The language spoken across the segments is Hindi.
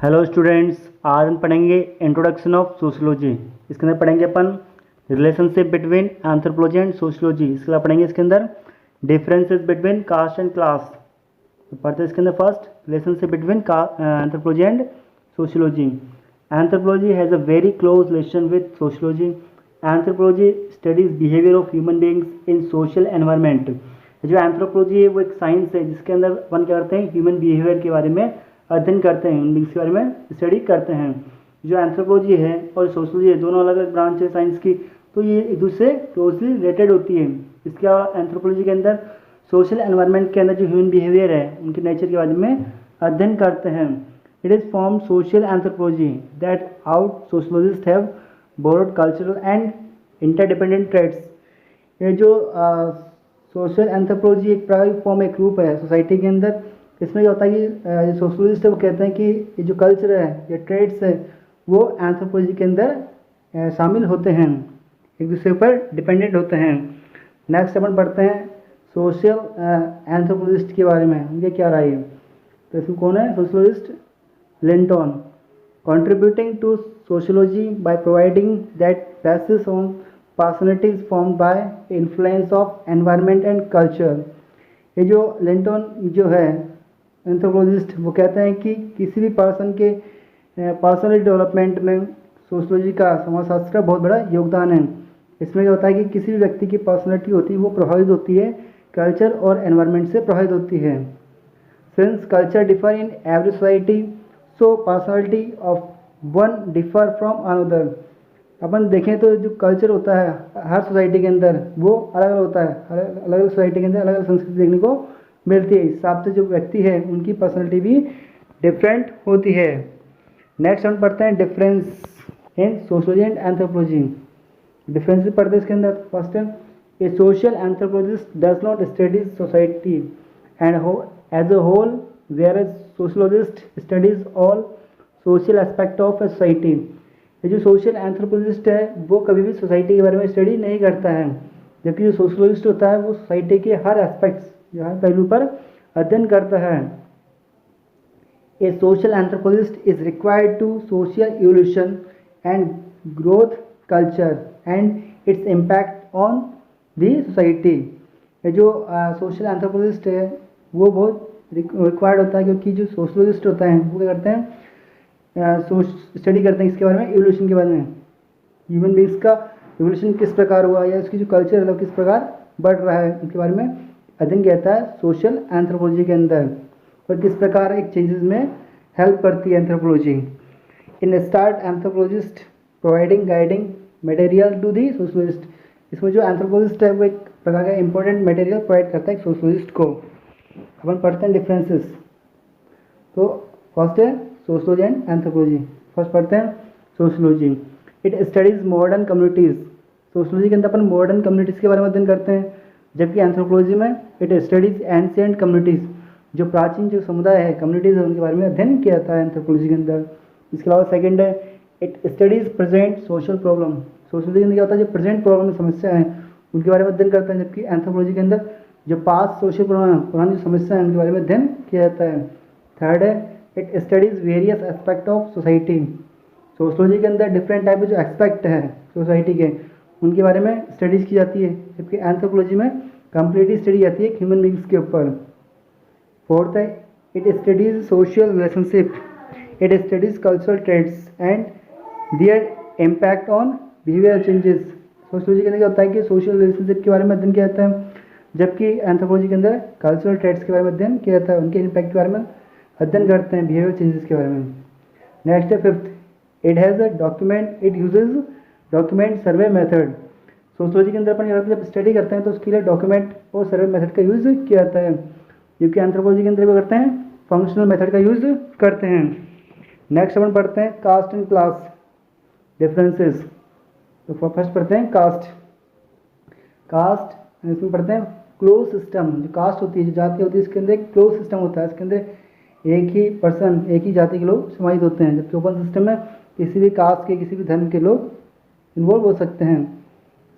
हेलो स्टूडेंट्स, आज हम पढ़ेंगे इंट्रोडक्शन ऑफ सोशियोलॉजी। इसके अंदर पढ़ेंगे अपन relationship between anthropology and sociology. इसके अलावा पढ़ेंगे इसके अंदर differences between caste and class. तो पढ़ते हैं इसके अंदर first relationship between anthropology and sociology. Anthropology has a very close relation with sociology. Anthropology studies behaviour of human beings in social environment. जो एंथ्रोपोलॉजी है वो एक साइंस है जिसके अंदर अपन क्या करते हैं, ह्यूमन बिहेवियर के बारे में अध्ययन करते हैं, ह्यूमन बींग्स के बारे में स्टडी करते हैं। जो एंथ्रोपोलॉजी है और सोशियोलॉजी है, दोनों अलग अलग ब्रांच है साइंस की, तो ये एक दूसरे से क्लोजली रिलेटेड होती है। इसके अलावा एंथ्रोपोलॉजी के अंदर सोशल एनवायरनमेंट के अंदर जो ह्यूमन बिहेवियर है उनके नेचर के बारे में अध्ययन करते हैं। It is form social anthropology that out sociologist have borrowed cultural and interdependent traits. ये जो सोशल एंथ्रोपोलॉजी एक प्राइवेट फॉर्म, एक ग्रुप है सोसाइटी के अंदर। इसमें क्या होता है कि जो सोशलिस्ट है वो कहते हैं कि ये जो कल्चर है, ये ट्रेड्स है, वो एंथ्रोपोलॉजी के अंदर शामिल होते हैं, एक दूसरे पर डिपेंडेंट होते हैं। नेक्स्ट अपन पढ़ते हैं सोशल एंथ्रोपोलॉजिस्ट के बारे में, उनके क्या राय है। तो इसमें कौन है socialist? Linton. Contributing to sociology by providing that basis on personalities formed by influence of environment and culture. ये जो लिंटन जो है एंथ्रोपोलॉजिस्ट, वो कहते हैं कि किसी भी पर्सन के पर्सनल डेवलपमेंट में सोशियोलॉजी का, समाजशास्त्र का बहुत बड़ा योगदान है। इसमें क्या होता है कि किसी भी व्यक्ति की पर्सनैलिटी होती है वो प्रभावित होती है कल्चर और एनवायरनमेंट से प्रभावित होती है। Since culture differ in every society, so personality of one differ from another. अपन देखें तो जो कल्चर होता है हर सोसाइटी के अंदर वो अलग अलग होता है, अलग अलग सोसाइटी के अंदर अलग अलग संस्कृति देखने को मिलती है। इस हिसाब से जो व्यक्ति है उनकी पर्सनैलिटी भी डिफरेंट होती है। नेक्स्ट हम पढ़ते हैं difference in sociology and anthropology. Difference पढ़ते हैं इसके अंदर। फर्स्ट है, a social anthropologist does not studies society and as a whole, whereas sociologist studies all social aspect of a society. ये जो सोशल एंथ्रोपोलॉजिस्ट है वो कभी भी सोसाइटी के बारे में स्टडी नहीं करता है, जबकि जो सोशलोजिस्ट होता है वो सोसाइटी के हर एस्पेक्ट्स, हर पहलू पर अध्ययन करता है। A social anthropologist is required to social evolution and growth culture and its impact on the society. ये जो सोशल एंथ्रोपोलॉजिस्ट है वो बहुत रिक्वायर्ड होता है, क्योंकि जो सोशलोजिस्ट होता है वो क्या करते हैं, स्टडी करते हैं इसके बारे में, इवोल्यूशन के बारे में, ह्यूमन बींग्स का इवोल्यूशन किस प्रकार हुआ या उसकी जो कल्चर है वो किस प्रकार बढ़ रहा है, उनके बारे में अध्ययन कहता है सोशल एंथ्रोपोलॉजी के अंदर, और किस प्रकार एक चेंजेस में हेल्प करती है anthropology. In start anthropologist providing guiding material to the socialist. इसमें जो एंथ्रोपोलॉजिस्ट है वो एक प्रकार का इंपॉर्टेंट मटेरियल प्रोवाइड करता है सोशलिस्ट को। अपन पढ़ते हैं डिफरेंसेस। तो फर्स्ट है सोशियोलॉजी एंड एंथ्रोपोलॉजी। फर्स्ट पढ़ते हैं sociology. It studies modern communities. Sociology के अंदर अपन मॉडर्न कम्युनिटीज़ के बारे में अध्ययन करते हैं, जबकि एंथ्रोपोलॉजी में इट स्टडीज एंशिएंट कम्युनिटीज़, जो प्राचीन जो समुदाय है, कम्युनिटीज़ है, उनके बारे में अध्ययन किया जाता है एंथ्रोपोलॉजी के अंदर। इसके अलावा सेकंड है it studies present social problem. Sociology के अंदर क्या होता है, जो प्रेजेंट प्रॉब्लम समस्या है उनके बारे में अध्ययन करता है, जबकि एंथ्रोपोलॉजी के अंदर जो पास्ट सोशल प्रॉब्लम है, पुरानी जो समस्या है, उनके बारे में अध्ययन किया जाता है। थर्ड है it studies various aspect of society. Sociology के अंदर डिफरेंट टाइप के जो एस्पेक्ट है सोसाइटी के, उनके बारे में स्टडीज की जाती है, जबकि एंथ्रोपोलॉजी में कंप्लीटली स्टडी जाती है ह्यूमन बींग्स के ऊपर। फोर्थ है it studies social relationship. It studies cultural traits and their impact on behaviour changes. Sociology के अंदर क्या होता है कि सोशल रिलेशनशिप के बारे में अध्ययन किया जाता है, जबकि एंथ्रोपोलॉजी के अंदर कल्चरल ट्रेड्स के बारे में अध्ययन किया जाता है, उनके इम्पैक्ट के बारे में अध्ययन करते हैं, बिहेवियर चेंजेस के बारे में। नेक्स्ट है fifth, it has a document, it uses document survey method. Sociology के अंदर अपन जब स्टडी करते हैं तो उसके लिए डॉक्यूमेंट और सर्वे मेथड का यूज़ किया जाता है, जबकि एंथ्रोपोलॉजी के अंदर क्या करते हैं, फंक्शनल मेथड का यूज़ करते हैं। नेक्स्ट अपन पढ़ते हैं कास्ट एंड क्लास डिफरेंसेस। तो फर्स्ट पढ़ते हैं कास्ट। कास्ट इसमें पढ़ते हैं क्लोज सिस्टम। जो कास्ट होती है, जो जाति होती है, इसके अंदर एक क्लोज सिस्टम होता है, इसके अंदर एक ही पर्सन, एक ही जाति के लोग समाहित होते हैं, जबकि ओपन सिस्टम में किसी भी कास्ट के, किसी भी धर्म के लोग इन्वॉल्व हो सकते हैं।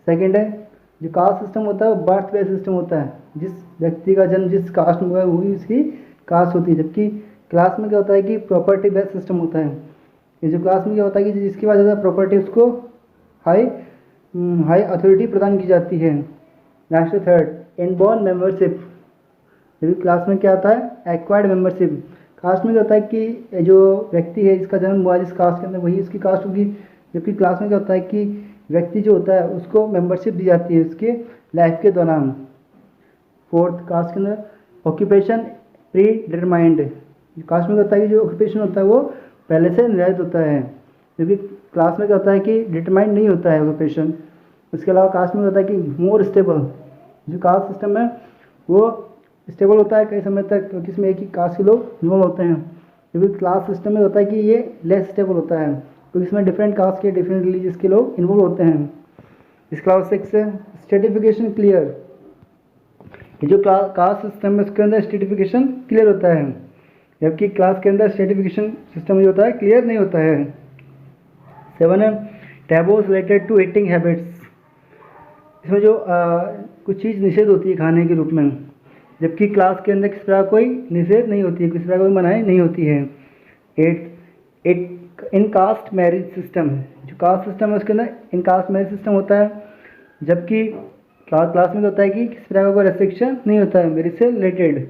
सेकंड है जो कास्ट सिस्टम होता है वो बर्थ बेस सिस्टम होता है, जिस व्यक्ति का जन्म जिस कास्ट में हुआ है वही उसकी कास्ट होती है, जबकि क्लास में क्या होता है कि प्रॉपर्टी बेस्ड सिस्टम होता है। ये जो क्लास में क्या होता है कि जिसके पास ज़्यादा प्रॉपर्टी उसको हाई हाई अथॉरिटी प्रदान की जाती है। Next third inborn membership. जबकि क्लास में क्या होता है एक्वायर्ड मेंबरशिप। कास्ट में क्या होता है कि जो व्यक्ति है जिसका जन्म हुआ जिस कास्ट के अंदर वही उसकी कास्ट होगी। जबकि क्लास में क्या होता है कि व्यक्ति जो होता है उसको मेंबरशिप दी जाती है उसके लाइफ के दौरान। फोर्थ कास्ट के अंदर ऑक्यूपेशन प्री डिटरमाइंड। कास्ट में क्या होता है कि जो ऑक्यूपेशन होता है वो पहले से निर्धारित होता है। जबकि क्लास में क्या होता है कि डिटरमाइंड नहीं होता है ऑक्यूपेशन। उसके अलावा कास्ट में होता है कि मोर स्टेबल। जो कास्ट सिस्टम है वो स्टेबल होता है कई समय तक, क्योंकि इसमें एक ही कास्ट के लोग इन्वॉल्व होते हैं। जबकि क्लास सिस्टम में होता है कि ये लेस स्टेबल होता है, क्योंकि इसमें डिफरेंट कास्ट के डिफरेंट रिलीजियस के लोग इन्वॉल्व होते हैं। इसके अलावा सिक्स है स्ट्रेटिफिकेशन क्लियर। ये जो कास्ट सिस्टम है उसके अंदर स्ट्रेटिफिकेशन क्लियर होता है, जबकि क्लास के अंदर स्ट्रेटिफिकेशन सिस्टम जो होता है क्लियर नहीं होता है। सेवन है taboos related to eating habits. इसमें जो कुछ चीज़ निषेध होती है खाने के रूप में, जबकि क्लास के अंदर किस तरह कोई निषेध नहीं होती है, किस तरह कोई मनाही नहीं होती है। एट इन कास्ट मैरिज सिस्टम। जो कास्ट सिस्टम है उसके अंदर इन कास्ट मैरिज सिस्टम होता है, जबकि क्लास में होता है कि किस तरह का कोई रेस्ट्रिक्शन नहीं होता है मैरिज से रिलेटेड।